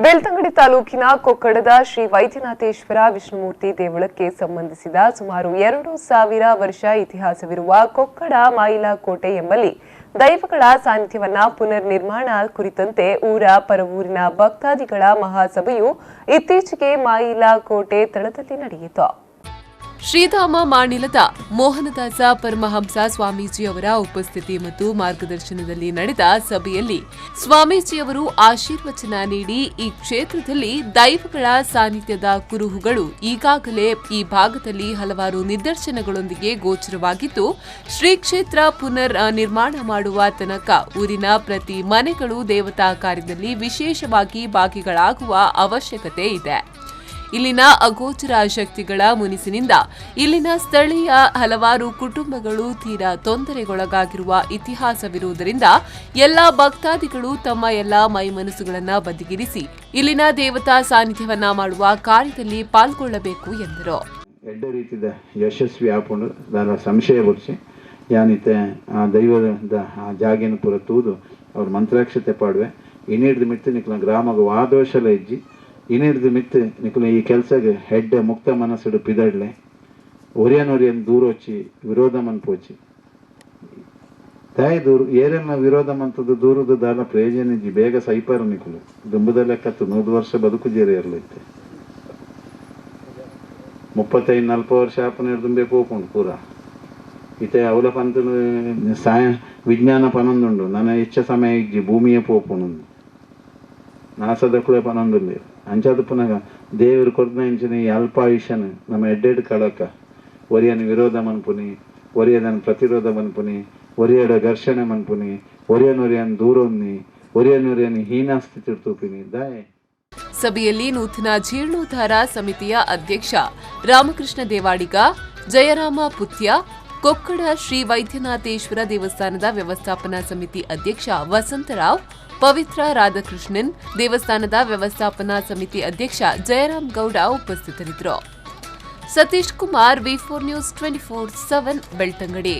ಬೆಳ್ತಂಗಡಿ ತಾಲೂಕಿನ ಕೊಕ್ಕಡದ ಶ್ರೀ ವೈದ್ಯನಾಥೇಶ್ವರ ವಿಷ್ಣುಮೂರ್ತಿ ದೇಗುಲಕ್ಕೆ ಸಂಬಂಧಿಸಿದ ಸುಮಾರು 2000 ವರ್ಷ ಇತಿಹಾಸವಿರುವ ಕೊಕ್ಕಡ ಮಾಯಿಲಕೋಟೆ ಎಂಬಲ್ಲಿ ದೈವಗಳ ಸಾನ್ನಿಧ್ಯವನ್ನ ಪುನರ್ ನಿರ್ಮಾಣ ಕುರಿತಂತೆ ಊರ ಪರವೂರಿನ ಭಕ್ತಾದಿಗಳ ಮಹಾಸಭೆಯು ಇತ್ತೀಚೆಗೆ ಮಾಯಿಲಕೋಟೆ ತಳದಲ್ಲಿ ನಡೆಯಿತು. ಶ್ರೀಧಾಮ ಮಾಣಿಲದ ಮೋಹನದಾಸ ಪರಮಹಂಸ ಸ್ವಾಮೀಜಿಯವರ ಉಪಸ್ಥಿತಿ ಮತ್ತು ಮಾರ್ಗದರ್ಶನದಲ್ಲಿ ನಡೆದ ಸಭೆಯಲ್ಲಿ ಸ್ವಾಮೀಜಿಯವರು ಆಶೀರ್ವಚನ ನೀಡಿ ಈ ಕ್ಷೇತ್ರದಲ್ಲಿ ದೈವಗಳ ಸಾನ್ನಿಧ್ಯದ ಕುರುಹುಗಳು ಈಗಾಗಲೇ ಈ ಭಾಗದಲ್ಲಿ ಹಲವಾರು ನಿದರ್ಶನಗಳೊಂದಿಗೆ ಗೋಚರವಾಗಿದ್ದು, ಶ್ರೀ ಕ್ಷೇತ್ರ ಪುನರ್ ನಿರ್ಮಾಣ ಮಾಡುವ ತನಕ ಊರಿನ ಪ್ರತಿ ಮನೆಗಳು ದೇವತಾ ಕಾರ್ಯದಲ್ಲಿ ವಿಶೇಷವಾಗಿ ಭಾಗಿಗಳಾಗುವ ಅವಶ್ಯಕತೆ ಇದೆ. ಇಲ್ಲಿನ ಅಗೋಚರ ಶಕ್ತಿಗಳ ಮುನಿಸಿನಿಂದ ಇಲ್ಲಿನ ಸ್ಥಳೀಯ ಹಲವಾರು ಕುಟುಂಬಗಳು ತೀರಾ ತೊಂದರೆಗೊಳಗಾಗಿರುವ ಇತಿಹಾಸವಿರುವುದರಿಂದ ಎಲ್ಲಾ ಭಕ್ತಾದಿಗಳು ತಮ್ಮ ಎಲ್ಲಾ ಮೈಮನಸ್ಸುಗಳನ್ನು ಬದಿಗಿರಿಸಿ ಇಲ್ಲಿನ ದೇವತಾ ಸಾನ್ನಿಧ್ಯವನ್ನ ಮಾಡುವ ಕಾರ್ಯದಲ್ಲಿ ಪಾಲ್ಗೊಳ್ಳಬೇಕು ಎಂದರು. ಎಡ್ಡೆ ರೀತಿಯ ಯಶಸ್ವಿ ಆಪುಂಡು ದಾರ ಸಂಶಯ ಬುರ್ಸಿ ಯಾನಿತ್ತೆ ಆ ದೈವದ ಆ ಜಾಗಿನ ಪುರ ತೂದು ಅವ್ರ ಮಂತ್ರಾಕ್ಷತೆ ಪಾಡುವೆ ಇನಿಡ್ದು ಮಿತ್ತು ನಿಕ್ಲ ಗ್ರಾಮಗ ವಾದೋಷಲ ಇಜ್ಜಿ ಇನಿಡ್ದು ಮಿತ್ತು ನಿಕ್ಲ ಈ ಕೆಲಸಗೆ ಹೆಡ್ಡೆ ಮುಕ್ತ ಮನಸ್ಸುಡು ಪಿದಡ್ಲೆ ಒರಿಯನ್ ದೂರ వచ్చి ವಿರೋಧ ಮನ್ಪೋಚಿ ತಾಯಿ ದೂರು ಏರೆಲ್ಲ ವಿರೋಧ ಮಂತದ್ದು ದೂರದ ದಾಲ ಪ್ರಯೋಜನ ಇಜ್ಜಿ ಬೇಗ ಸೈಪಾರು ನಿಕ್ಲು ದುಂಬದ ಲೆಕ್ಕತ್ತು 100 ವರ್ಷ ಬದುಕು ಜೇರಿ ಇರಲಿತ್ತೆ 35-40 ವರ್ಷ ಆಪನ ಹಿಡ್ದುಂಬೆ ಪೋಪುಂಡು ಪೂರ ಇತ್ತೆ ಅವಲ ಪಂತ ವಿಜ್ಞಾನ ಪನೊಂದುಂಡು ನನ್ನ ಹೆಚ್ಚ ಸಮಯ ಇಜ್ಜಿ ಭೂಮಿಯೇ ಪೋಪುಂಡು ನಾಸದ ಕೂಡ ಪನೊಂದುಂಡು ಅಂಚಾದ ಪುನಃ ದೇವರು ಕೊರ್ದ ಇಂಚಿನ ಈ ಅಲ್ಪಾಯುಷ್ಯನ ನಮ್ಮ ಎಡ್ಡೆಡ್ ಕಳಕ ಒರಿಯನ ವಿರೋಧ ಮನ್ಪುನಿ ಒರಿಯದನ ಪ್ರತಿರೋಧ ಮನ್ಪುನಿ ಒರಿಯಡ ಘರ್ಷಣೆ ಮನ್ಪುನಿ ಒರಿಯನ್ ದೂರೊಂದಿ ಒರಿಯನ್ ಹೀನಾಸ್ಥಿತಿ ತೂಪಿನಿ ದಾಯೆ. ಸಭೆಯಲ್ಲಿ ನೂತನ ಜೀರ್ಣೋದ್ಧಾರ ಸಮಿತಿಯ ಅಧ್ಯಕ್ಷ ರಾಮಕೃಷ್ಣ ದೇವಾಡಿಗ, ಜಯರಾಮ ಪುತ್ಯ, ಕೊಕ್ಕಡ ಶ್ರೀ ವೈದ್ಯನಾಥೇಶ್ವರ ದೇವಸ್ಥಾನದ ವ್ಯವಸ್ಥಾಪನಾ ಸಮಿತಿ ಅಧ್ಯಕ್ಷ ವಸಂತರಾವ್, ಪವಿತ್ರ ರಾಧಾಕೃಷ್ಣನ್, ದೇವಸ್ಥಾನದ ವ್ಯವಸ್ಥಾಪನಾ ಸಮಿತಿ ಅಧ್ಯಕ್ಷ ಜಯರಾಮ್ ಗೌಡ ಉಪಸ್ಥಿತರಿದ್ದರು. Satish Kumar, V4 News 24/7 Belthangady.